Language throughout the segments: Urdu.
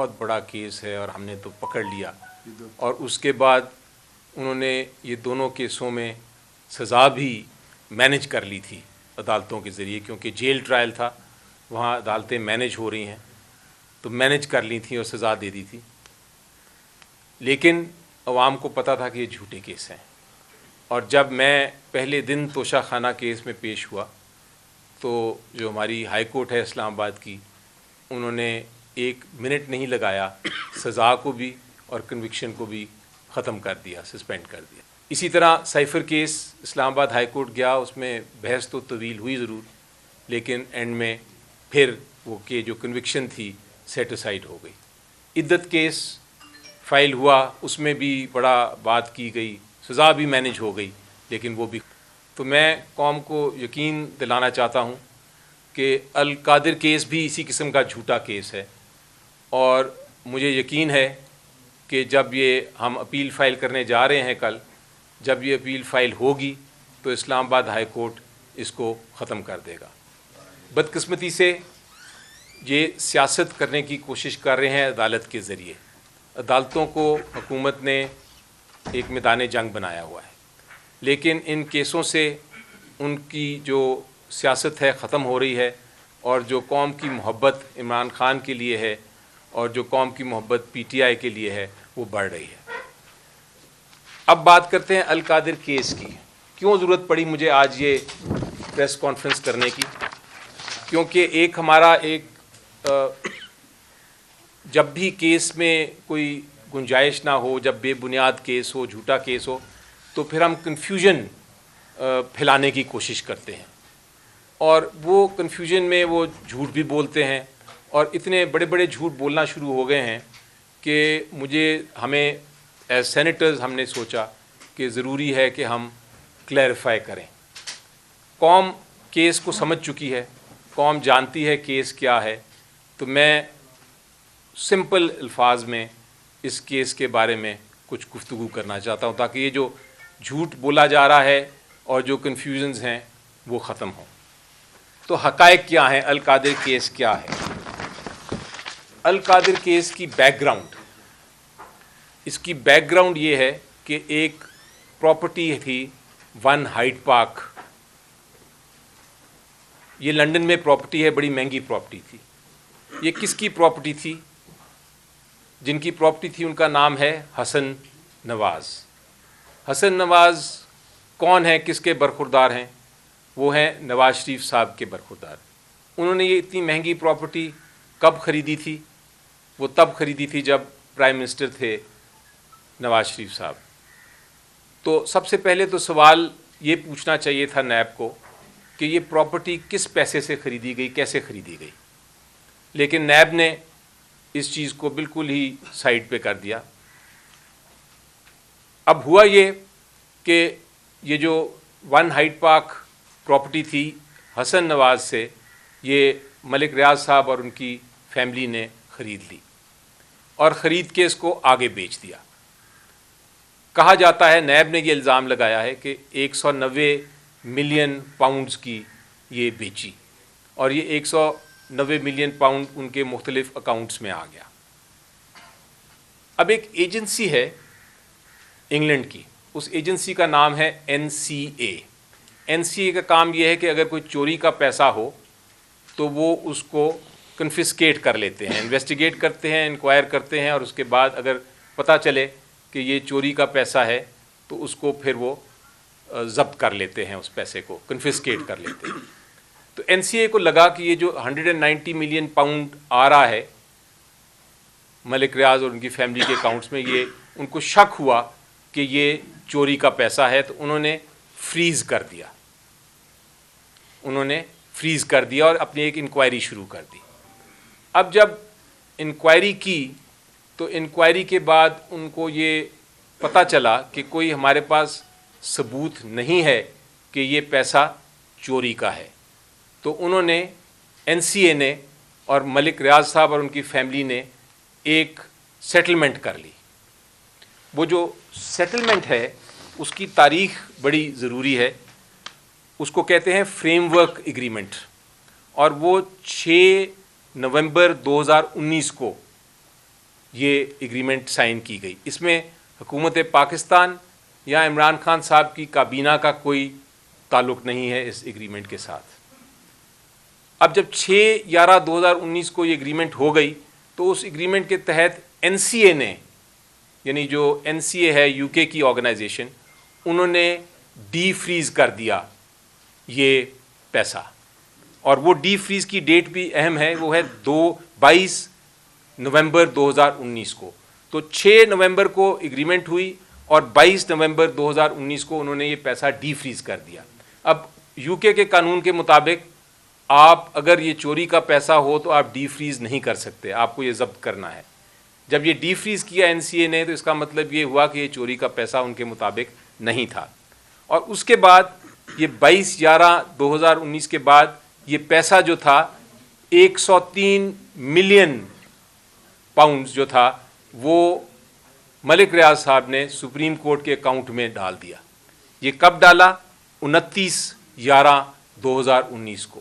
بہت بڑا کیس ہے اور ہم نے تو پکڑ لیا، اور اس کے بعد انہوں نے یہ دونوں کیسوں میں سزا بھی مینیج کر لی تھی عدالتوں کے ذریعے، کیونکہ جیل ٹرائل تھا، وہاں عدالتیں مینیج ہو رہی ہیں، تو مینیج کر لی تھیں اور سزا دے دی تھی. لیکن عوام کو پتہ تھا کہ یہ جھوٹے کیس ہیں، اور جب میں پہلے دن توشہ خانہ کیس میں پیش ہوا تو جو ہماری ہائی کورٹ ہے اسلام آباد کی، انہوں نے 1 منٹ نہیں لگایا، سزا کو بھی اور کنوکشن کو بھی ختم کر دیا، سسپینڈ کر دیا. اسی طرح سائفر کیس اسلام آباد ہائی کورٹ گیا، اس میں بحث تو طویل ہوئی ضرور، لیکن اینڈ میں پھر وہ کہ جو کنوکشن تھی سیٹ اسائڈ ہو گئی. عدت کیس فائل ہوا، اس میں بھی بڑا بات کی گئی، سزا بھی مینیج ہو گئی، لیکن وہ بھی. تو میں قوم کو یقین دلانا چاہتا ہوں کہ القادر کیس بھی اسی قسم کا جھوٹا کیس ہے، اور مجھے یقین ہے کہ جب یہ ہم اپیل فائل کرنے جا رہے ہیں کل، جب یہ اپیل فائل ہوگی تو اسلام آباد ہائی کورٹ اس کو ختم کر دے گا. بدقسمتی سے یہ سیاست کرنے کی کوشش کر رہے ہیں عدالت کے ذریعے. عدالتوں کو حکومت نے ایک میدان جنگ بنایا ہوا ہے، لیکن ان کیسوں سے ان کی جو سیاست ہے ختم ہو رہی ہے، اور جو قوم کی محبت عمران خان کے لیے ہے اور جو قوم کی محبت پی ٹی آئی کے لیے ہے وہ بڑھ رہی ہے. اب بات کرتے ہیں القادر کیس کی. کیوں ضرورت پڑی مجھے آج یہ پریس کانفرنس کرنے کی؟ کیونکہ ایک ہمارا جب بھی کیس میں کوئی گنجائش نہ ہو، جب بے بنیاد کیس ہو، جھوٹا کیس ہو، تو پھر ہم کنفیوژن پھیلانے کی کوشش کرتے ہیں، اور وہ کنفیوژن میں وہ جھوٹ بھی بولتے ہیں، اور اتنے بڑے بڑے جھوٹ بولنا شروع ہو گئے ہیں کہ ہمیں ایز سینیٹرز ہم نے سوچا کہ ضروری ہے کہ ہم کلیریفائی کریں. قوم کیس کو سمجھ چکی ہے، قوم جانتی ہے کیس کیا ہے، تو میں سمپل الفاظ میں اس کیس کے بارے میں کچھ گفتگو کرنا چاہتا ہوں، تاکہ یہ جو جھوٹ بولا جا رہا ہے اور جو کنفیوژنز ہیں وہ ختم ہوں. تو حقائق کیا ہیں؟ القادر کیس کیا ہے؟ القادر کیس کی بیک گراؤنڈ، اس کی بیک گراؤنڈ یہ ہے کہ ایک پراپرٹی تھی 1 ہائیڈ پارک. یہ لنڈن میں پراپرٹی ہے، بڑی مہنگی پراپرٹی تھی. یہ کس کی پراپرٹی تھی؟ جن کی پراپرٹی تھی ان کا نام ہے حسن نواز. حسن نواز کون ہیں، کس کے برخوردار ہیں؟ وہ ہیں نواز شریف صاحب کے برخوردار. انہوں نے یہ اتنی مہنگی پراپرٹی کب خریدی تھی؟ وہ تب خریدی تھی جب پرائم منسٹر تھے نواز شریف صاحب. تو سب سے پہلے تو سوال یہ پوچھنا چاہیے تھا نیب کو کہ یہ پراپرٹی کس پیسے سے خریدی گئی، کیسے خریدی گئی. لیکن نیب نے اس چیز کو بالکل ہی سائڈ پہ کر دیا. اب ہوا یہ کہ یہ جو 1 ہائیڈ پارک پراپرٹی تھی حسن نواز سے، یہ ملک ریاض صاحب اور ان کی فیملی نے خرید لی، اور خرید کے اس کو آگے بیچ دیا. کہا جاتا ہے، نیب نے یہ الزام لگایا ہے کہ 190 ملین پاؤنڈز کی یہ بیچی، اور یہ 190 ملین پاؤنڈ ان کے مختلف اکاؤنٹس میں آ گیا. اب ایک ایجنسی ہے انگلینڈ کی، اس ایجنسی کا نام ہے NCA. NCA کا کام یہ ہے کہ اگر کوئی چوری کا پیسہ ہو تو وہ اس کو کنفسکیٹ کر لیتے ہیں، انویسٹیگیٹ کرتے ہیں، انکوائر کرتے ہیں، اور اس کے بعد اگر پتہ چلے کہ یہ چوری کا پیسہ ہے تو اس کو پھر وہ ضبط کر لیتے ہیں، اس پیسے کو کنفسکیٹ کر لیتے ہیں. تو NCA کو لگا کہ یہ جو 190 ملین پاؤنڈ آ رہا ہے ملک ریاض اور ان کی فیملی کے اکاؤنٹس میں، یہ ان کو شک ہوا کہ یہ چوری کا پیسہ ہے، تو انہوں نے فریز کر دیا. انہوں نے فریز کر دیا اور اپنی ایک انکوائری شروع کر دی. اب جب انکوائری کی تو انکوائری کے بعد ان کو یہ پتہ چلا کہ کوئی ہمارے پاس ثبوت نہیں ہے کہ یہ پیسہ چوری کا ہے. تو انہوں نے NCA نے اور ملک ریاض صاحب اور ان کی فیملی نے ایک سیٹلمنٹ کر لی. وہ جو سیٹلمنٹ ہے اس کی تاریخ بڑی ضروری ہے. اس کو کہتے ہیں فریم ورک ایگریمنٹ، اور وہ 6 نومبر 2019 کو یہ ایگریمنٹ سائن کی گئی. اس میں حکومت پاکستان یا عمران خان صاحب کی کابینہ کا کوئی تعلق نہیں ہے اس ایگریمنٹ کے ساتھ. اب جب 6/11/2019 کو یہ ایگریمنٹ ہو گئی تو اس ایگریمنٹ کے تحت NCA نے، یعنی جو NCA ہے یو کے کی آرگنائزیشن، انہوں نے ڈی فریز کر دیا یہ پیسہ. اور وہ ڈی فریز کی ڈیٹ بھی اہم ہے، وہ ہے 22 نومبر 2019 کو. تو 6 نومبر کو ایگریمنٹ ہوئی اور 22 نومبر 2019 کو انہوں نے یہ پیسہ ڈی فریز کر دیا. اب یو کے قانون کے مطابق آپ اگر یہ چوری کا پیسہ ہو تو آپ ڈی فریز نہیں کر سکتے، آپ کو یہ ضبط کرنا ہے. جب یہ ڈی فریز کیا NCA نے تو اس کا مطلب یہ ہوا کہ یہ چوری کا پیسہ ان کے مطابق نہیں تھا. اور اس کے بعد یہ 22/11/2019 کے بعد یہ پیسہ جو تھا 103 ملین پاؤنڈز جو تھا وہ ملک ریاض صاحب نے سپریم کورٹ کے اکاؤنٹ میں ڈال دیا. یہ کب ڈالا؟ 29/11/2019 کو.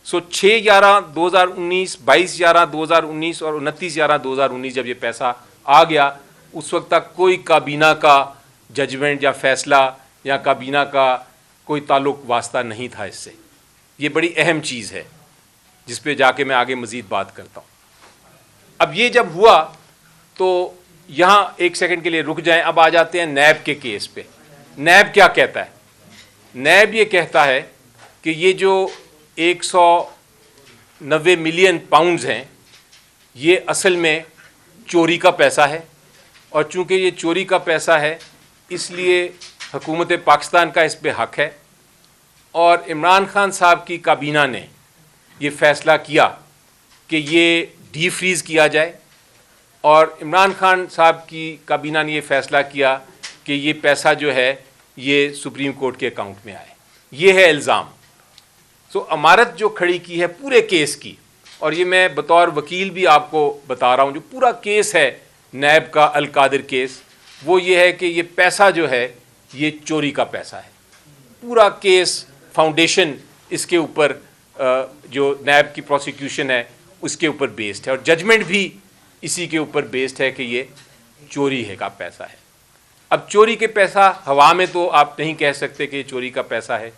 6/11/2019، 22/11/2019 اور 29/11/2019 جب یہ پیسہ آ گیا، اس وقت تک کوئی کابینہ کا ججمنٹ یا فیصلہ یا کابینہ کا کوئی تعلق واسطہ نہیں تھا اس سے. یہ بڑی اہم چیز ہے جس پہ جا کے میں آگے مزید بات کرتا ہوں. اب یہ جب ہوا تو یہاں ایک سیکنڈ کے لیے رک جائیں. اب آ جاتے ہیں نیب کے کیس پہ. نیب کیا کہتا ہے؟ نیب یہ کہتا ہے کہ یہ جو 190 ملین پاؤنڈز ہیں یہ اصل میں چوری کا پیسہ ہے، اور چونکہ یہ چوری کا پیسہ ہے اس لیے حکومت پاکستان کا اس پہ حق ہے. اور عمران خان صاحب کی کابینہ نے یہ فیصلہ کیا کہ یہ ڈی فریز کیا جائے، اور عمران خان صاحب کی کابینہ نے یہ فیصلہ کیا کہ یہ پیسہ جو ہے یہ سپریم کورٹ کے اکاؤنٹ میں آئے. یہ ہے الزام. امارت جو کھڑی کی ہے پورے کیس کی، اور یہ میں بطور وکیل بھی آپ کو بتا رہا ہوں، جو پورا کیس ہے نیب کا القادر کیس، وہ یہ ہے کہ یہ پیسہ جو ہے یہ چوری کا پیسہ ہے. پورا کیس فاؤنڈیشن اس کے اوپر جو نیب کی پروسیکیوشن ہے اس کے اوپر بیسڈ ہے، اور ججمنٹ بھی اسی کے اوپر بیسڈ ہے کہ یہ چوری ہے کا پیسہ ہے. اب چوری کے پیسہ ہوا میں تو آپ نہیں کہہ سکتے کہ یہ چوری کا پیسہ ہے.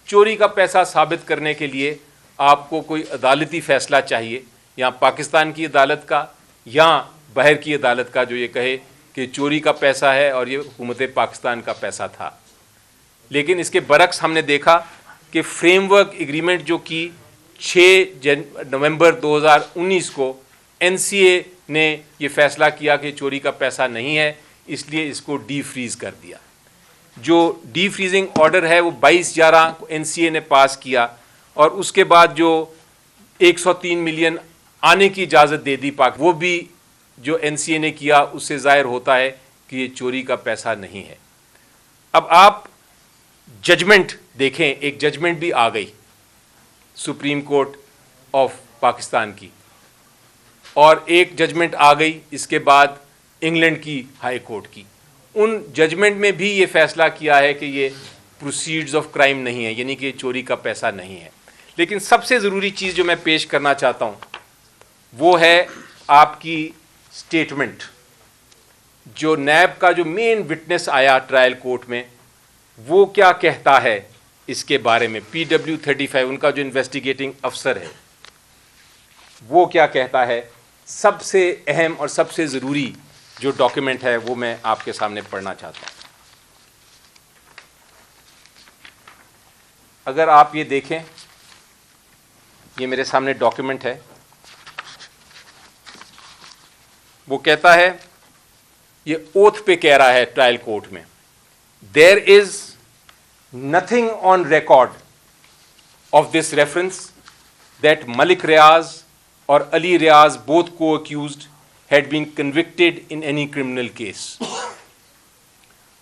چوری کا پیسہ ثابت کرنے کے لیے آپ کو کوئی عدالتی فیصلہ چاہیے، یا پاکستان کی عدالت کا یا باہر کی عدالت کا، جو یہ کہے کہ چوری کا پیسہ ہے اور یہ حکومت پاکستان کا پیسہ تھا. لیکن اس کے برعکس ہم نے دیکھا کہ فریم ورک ایگریمنٹ جو کی 6 نومبر 2019 کو NCA نے یہ فیصلہ کیا کہ چوری کا پیسہ نہیں ہے، اس لیے اس کو ڈی فریز کر دیا. جو ڈی فریزنگ آرڈر ہے وہ 22/11 کو NCA نے پاس کیا، اور اس کے بعد جو 103 ملین آنے کی اجازت دے دی پاک، وہ بھی جو NCA نے کیا اس سے ظاہر ہوتا ہے کہ یہ چوری کا پیسہ نہیں ہے. اب آپ ججمنٹ دیکھیں، ایک ججمنٹ بھی آ گئی سپریم کورٹ آف پاکستان کی، اور ایک ججمنٹ آ گئی اس کے بعد انگلینڈ کی ہائی کورٹ کی. ان ججمنٹ میں بھی یہ فیصلہ کیا ہے کہ یہ پروسیڈز آف کرائم نہیں ہے، یعنی کہ یہ چوری کا پیسہ نہیں ہے. لیکن سب سے ضروری چیز جو میں پیش کرنا چاہتا ہوں وہ ہے آپ کی سٹیٹمنٹ. جو نیب کا جو مین وٹنس آیا ٹرائل کورٹ میں، وہ کیا کہتا ہے اس کے بارے میں. PW35 ان کا جو انویسٹیگیٹنگ افسر ہے وہ کیا کہتا ہے. سب سے اہم اور سب سے ضروری جو ڈاکیومنٹ ہے وہ میں آپ کے سامنے پڑھنا چاہتا ہوں. اگر آپ یہ دیکھیں، یہ میرے سامنے ڈاکیومنٹ ہے. وہ کہتا ہے، یہ اوتھ پہ کہہ رہا ہے ٹرائل کورٹ میں، there is nothing on record of this reference that Malik Riaz اور علی ریاض بوتھ کو accused had been convicted in any criminal case.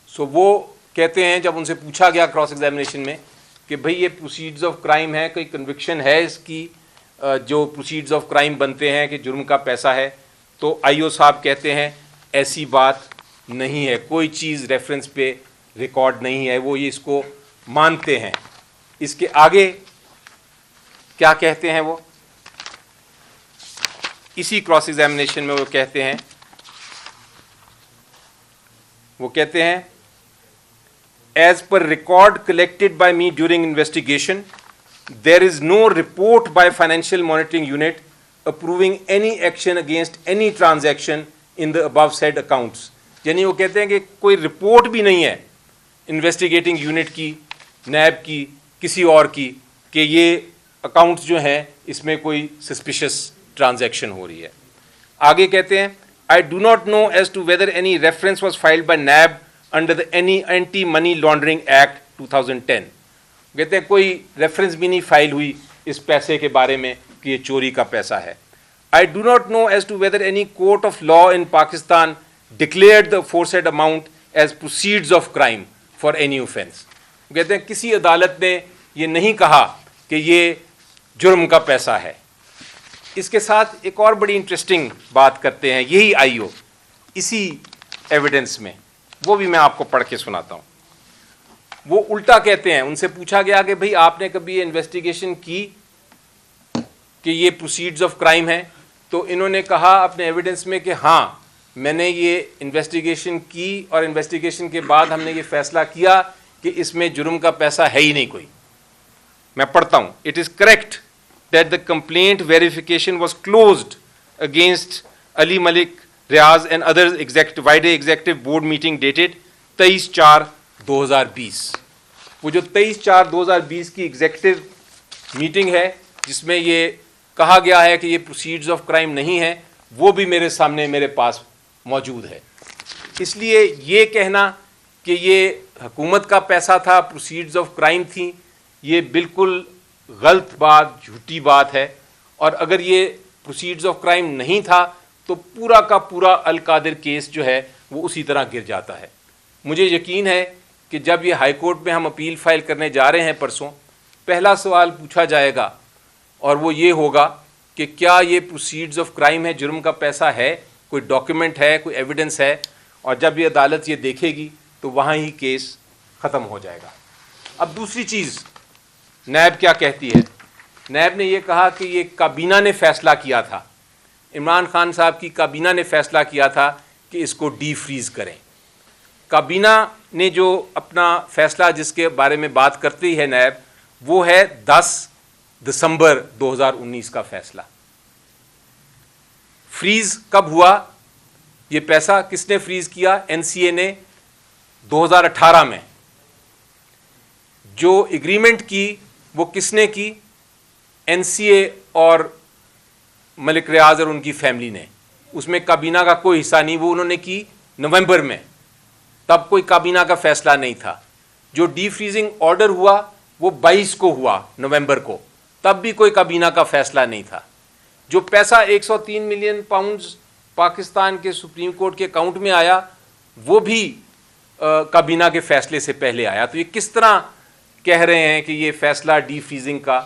So وہ کہتے ہیں، جب ان سے پوچھا گیا کراس ایگزامینیشن میں کہ بھئی یہ پروسیڈز آف کرائم ہے، کوئی کنوکشن ہے اس کی، جو پروسیڈز آف کرائم بنتے ہیں کہ جرم کا پیسہ ہے، تو IO صاحب کہتے ہیں ایسی بات نہیں ہے، کوئی چیز ریفرنس پہ ریکارڈ نہیں ہے. وہ یہ اس کو مانتے ہیں. اس کے آگے کیا کہتے ہیں وہ اسی کراس ایگزامینیشن میں وہ کہتے ہیں as per record collected by me during investigation there is no report by financial monitoring unit approving any action against any transaction in the above said accounts. یعنی وہ کہتے ہیں کہ کوئی رپورٹ بھی نہیں ہے انویسٹیگیٹنگ یونٹ کی, نیب کی, کسی اور کی, کہ یہ اکاؤنٹس جو ہیں اس میں کوئی سسپیشس ٹرانزیکشن ہو رہی ہے. آگے کہتے ہیں I do not know as to whether any reference was filed by NAB under the any anti money laundering act 2010. کہتے ہیں کوئی ریفرنس بھی نہیں فائل ہوئی اس پیسے کے بارے میں کہ یہ چوری کا پیسہ ہے. I do not know as to whether any court of law in Pakistan declared the aforesaid amount as proceeds of crime for any offense. کہتے ہیں کسی عدالت نے یہ نہیں کہا کہ یہ جرم کا پیسہ ہے. اس کے ساتھ ایک اور بڑی انٹرسٹنگ بات کرتے ہیں یہی آئی او اسی ایویڈنس میں, وہ بھی میں آپ کو پڑھ کے سناتا ہوں. وہ الٹا کہتے ہیں, ان سے پوچھا گیا کہ بھئی آپ نے کبھی یہ انویسٹیگیشن کی کہ یہ پروسیڈز آف کرائم ہیں؟ تو انہوں نے کہا اپنے ایویڈنس میں کہ ہاں میں نے یہ انویسٹیگیشن کی اور انویسٹیگیشن کے بعد ہم نے یہ فیصلہ کیا کہ اس میں جرم کا پیسہ ہے ہی نہیں کوئی. میں پڑھتا ہوں. It is correct that the complaint verification was closed against Ali Malik Riaz and other vide executive board meeting dated 23/4/2020. وہ جو 23/4/2020 کی ایگزیکٹو میٹنگ ہے جس میں یہ کہا گیا ہے کہ یہ پروسیڈز آف کرائم نہیں ہے, وہ بھی میرے سامنے میرے پاس موجود ہے. اس لیے یہ کہنا کہ یہ حکومت کا پیسہ تھا, پروسیڈز آف کرائم تھیں, یہ بالکل غلط بات, جھوٹی بات ہے. اور اگر یہ پروسیڈز آف کرائم نہیں تھا تو پورا کا پورا القادر کیس جو ہے وہ اسی طرح گر جاتا ہے. مجھے یقین ہے کہ جب یہ ہائی کورٹ میں ہم اپیل فائل کرنے جا رہے ہیں پرسوں, پہلا سوال پوچھا جائے گا اور وہ یہ ہوگا کہ کیا یہ پروسیڈز آف کرائم ہے, جرم کا پیسہ ہے, کوئی ڈاکیومنٹ ہے, کوئی ایویڈنس ہے. اور جب یہ عدالت یہ دیکھے گی تو وہاں ہی کیس ختم ہو جائے گا. اب دوسری چیز نیب کیا کہتی ہے. نیب نے یہ کہا کہ یہ کابینہ نے فیصلہ کیا تھا, عمران خان صاحب کی کابینہ نے فیصلہ کیا تھا کہ اس کو ڈی فریز کریں. کابینہ نے جو اپنا فیصلہ جس کے بارے میں بات کرتی ہے نیب, وہ ہے 10 دسمبر 2019 کا فیصلہ. فریز کب ہوا یہ پیسہ, کس نے فریز کیا؟ این سی اے نے 2018 میں. جو ایگریمنٹ کی وہ کس نے کی؟ این سی اے اور ملک ریاض اور ان کی فیملی نے. اس میں کابینہ کا کوئی حصہ نہیں, وہ انہوں نے کی نومبر میں, تب کوئی کابینہ کا فیصلہ نہیں تھا. جو ڈی فریزنگ آرڈر ہوا وہ 22 کو ہوا نومبر کو, تب بھی کوئی کابینہ کا فیصلہ نہیں تھا. جو پیسہ 103 ملین پاؤنڈز پاکستان کے سپریم کورٹ کے اکاؤنٹ میں آیا وہ بھی کابینہ کے فیصلے سے پہلے آیا. تو یہ کس طرح کہہ رہے ہیں کہ یہ فیصلہ ڈی فریزنگ کا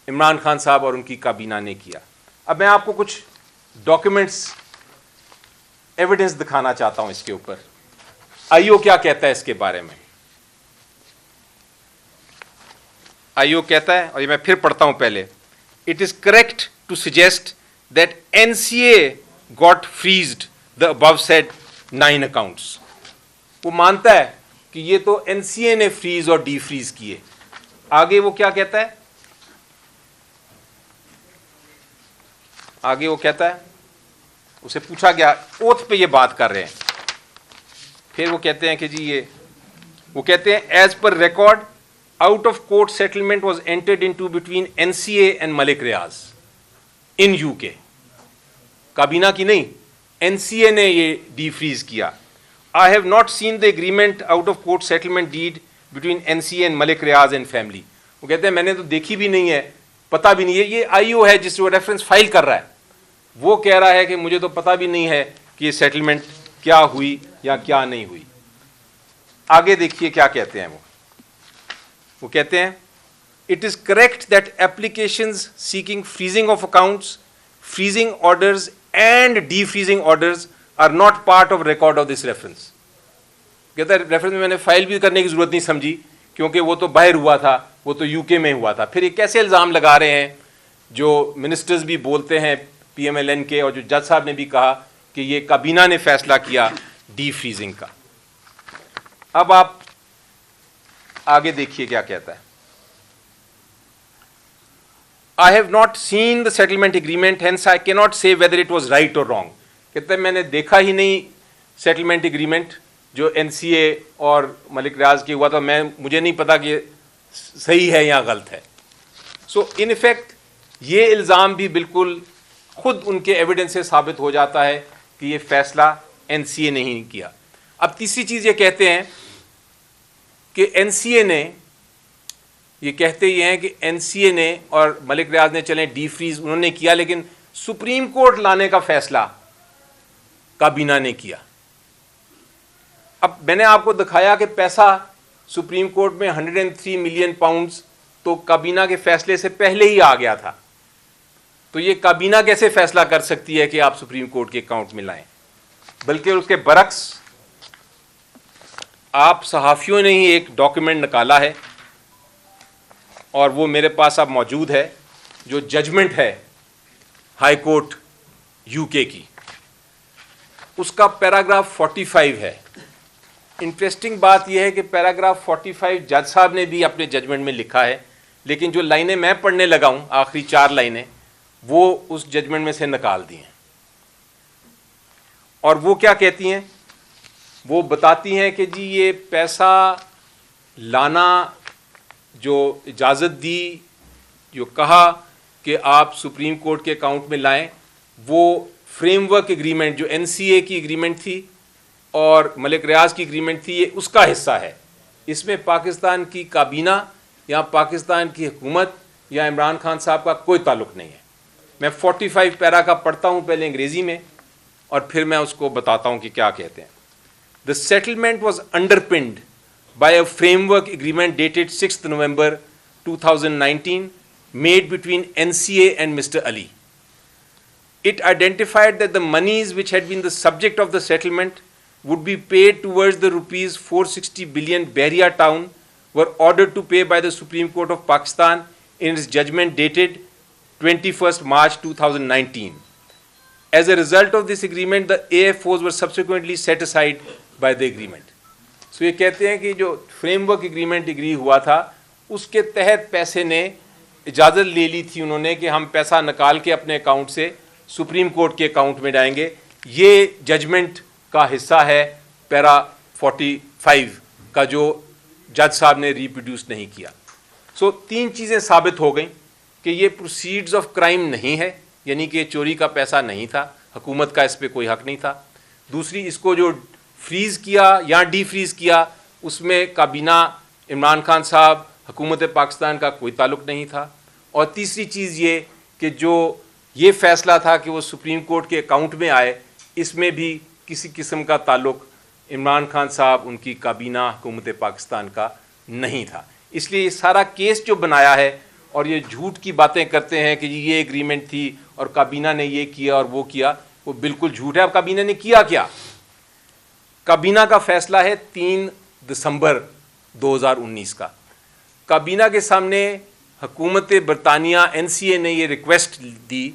عمران خان صاحب اور ان کی کابینہ نے کیا؟ اب میں آپ کو کچھ ڈاکیومنٹس ایویڈنس دکھانا چاہتا ہوں اس کے اوپر. آئی او کیا کہتا ہے اس کے بارے میں. آئی او کہتا ہے, اور یہ میں پھر پڑھتا ہوں پہلے. It is correct to suggest that N C A got freezed the above said 9 accounts. وہ مانتا ہے کہ یہ تو این سی اے نے فریز اور ڈی فریز کیے. آگے وہ کیا کہتا ہے؟ آگے وہ کہتا ہے, اسے پوچھا گیا, اوتھ پہ یہ بات کر رہے ہیں. پھر وہ کہتے ہیں کہ جی یہ, وہ کہتے ہیں as per record out of court settlement was entered into between N C A and Malik Riaz in U K. کابینہ کی نہیں, این سی اے نے یہ ڈی فریز کیا. I have not seen the agreement out of court settlement deed between NCA and Malik Riaz and family. وہ کہتے ہیں میں نے تو دیکھی بھی نہیں ہے, پتہ بھی نہیں ہے. یہ آئی او ہے جس کو ریفرنس فائل کر رہا ہے, وہ کہہ رہا ہے کہ مجھے تو پتہ بھی نہیں ہے کہ یہ سیٹلمنٹ کیا ہوئی یا کیا نہیں ہوئی. آگے دیکھیے کیا کہتے ہیں وہ کہتے ہیں it is correct that applications seeking freezing of accounts, freezing orders and defreezing orders are not part of record of this reference. کہتا ہے ریفرنس میں نے فائل بھی کرنے کی ضرورت نہیں سمجھی کیونکہ وہ تو باہر ہوا تھا, وہ تو یو کے میں ہوا تھا. پھر یہ کیسے الزام لگا رہے ہیں جو منسٹرز بھی بولتے ہیں پی ایم ایل این کے اور جو جج صاحب نے بھی کہا کہ یہ کابینہ نے فیصلہ کیا ڈی فریزنگ کا. اب آپ آگے دیکھیے کیا کہتا ہے. I have not seen the settlement agreement, hence I cannot say whether it was right or wrong. کہتے ہیں میں نے دیکھا ہی نہیں سیٹلمنٹ اگریمنٹ جو این سی اے اور ملک ریاض کی ہوا تھا, مجھے نہیں پتا کہ صحیح ہے یا غلط ہے. سو ان افیکٹ یہ الزام بھی بالکل خود ان کے ایویڈنس سے ثابت ہو جاتا ہے کہ یہ فیصلہ این سی اے نے ہی نہیں کیا. اب تیسری چیز یہ کہتے ہیں کہ این سی اے نے, یہ کہتے یہ ہیں کہ این سی اے نے اور ملک ریاض نے چلیں ڈی فریز انہوں نے کیا, لیکن سپریم کورٹ لانے کا فیصلہ کابینہ نے کیا. اب میں نے آپ کو دکھایا کہ پیسہ سپریم کورٹ میں 103 ملین پاؤنڈز تو کابینہ کے فیصلے سے پہلے ہی آ گیا تھا. تو یہ کابینہ کیسے فیصلہ کر سکتی ہے کہ آپ سپریم کورٹ کے اکاؤنٹ میں لائیں؟ بلکہ اس کے برعکس آپ صحافیوں نے ہی ایک ڈاکیومنٹ نکالا ہے اور وہ میرے پاس اب موجود ہے, جو ججمنٹ ہے ہائی کورٹ یو کے کی, اس کا پیراگراف 45 ہے. انٹرسٹنگ بات یہ ہے کہ پیراگراف 45 جج صاحب نے بھی اپنے ججمنٹ میں لکھا ہے, لیکن جو لائنیں میں پڑھنے لگا ہوں آخری 4 لائنیں وہ اس ججمنٹ میں سے نکال دی ہیں. اور وہ کیا کہتی ہیں؟ وہ بتاتی ہیں کہ جی یہ پیسہ لانا جو اجازت دی, جو کہا کہ آپ سپریم کورٹ کے اکاؤنٹ میں لائیں, وہ فریم ورک ایگریمنٹ جو این سی اے کی ایگریمنٹ تھی اور ملک ریاض کی ایگریمنٹ تھی, یہ اس کا حصہ ہے. اس میں پاکستان کی کابینہ یا پاکستان کی حکومت یا عمران خان صاحب کا کوئی تعلق نہیں ہے. میں 45 پیرا کا پڑھتا ہوں پہلے انگریزی میں اور پھر میں اس کو بتاتا ہوں کہ کیا کہتے ہیں. The settlement was underpinned by a framework agreement dated 6th November 2019 made between NCA and Mr. Ali. It identified that the monies which had been the subject of the settlement would be paid towards the rupees 460 billion Bahria town were ordered to pay by the Supreme Court of Pakistan in its judgment dated 21st March 2019. As a result of this agreement, the AFOs were subsequently set aside by the agreement. So یہ کہتے ہیں کہ جو فریم ورک ایگریمنٹ اگری ہوا تھا اس کے تحت پیسے نے اجازت لے لی تھی انہوں نے کہ ہم پیسہ نکال کے اپنے اکاؤنٹ سے سپریم کورٹ کے اکاؤنٹ میں ڈالیں گے. یہ ججمنٹ کا حصہ ہے پیرا 45 کا جو جج صاحب نے ریپروڈیوس نہیں کیا. سو 3 چیزیں ثابت ہو گئیں کہ یہ پروسیڈز آف کرائم نہیں ہے, یعنی کہ چوری کا پیسہ نہیں تھا, حکومت کا اس پہ کوئی حق نہیں تھا. دوسری, اس کو جو فریز کیا یا ڈی فریز کیا اس میں کابینہ عمران خان صاحب حکومت پاکستان کا کوئی تعلق نہیں تھا. اور تیسری چیز یہ کہ جو یہ فیصلہ تھا کہ وہ سپریم کورٹ کے اکاؤنٹ میں آئے, اس میں بھی کسی قسم کا تعلق عمران خان صاحب ان کی کابینہ حکومت پاکستان کا نہیں تھا. اس لیے یہ سارا کیس جو بنایا ہے اور یہ جھوٹ کی باتیں کرتے ہیں کہ یہ ایگریمنٹ تھی اور کابینہ نے یہ کیا اور وہ کیا, وہ بالکل جھوٹ ہے. اب کابینہ نے کیا کیا؟ کابینہ کا فیصلہ ہے 3 دسمبر 2019 کا. کابینہ کے سامنے حکومت برطانیہ این سی اے نے یہ ریکویسٹ دی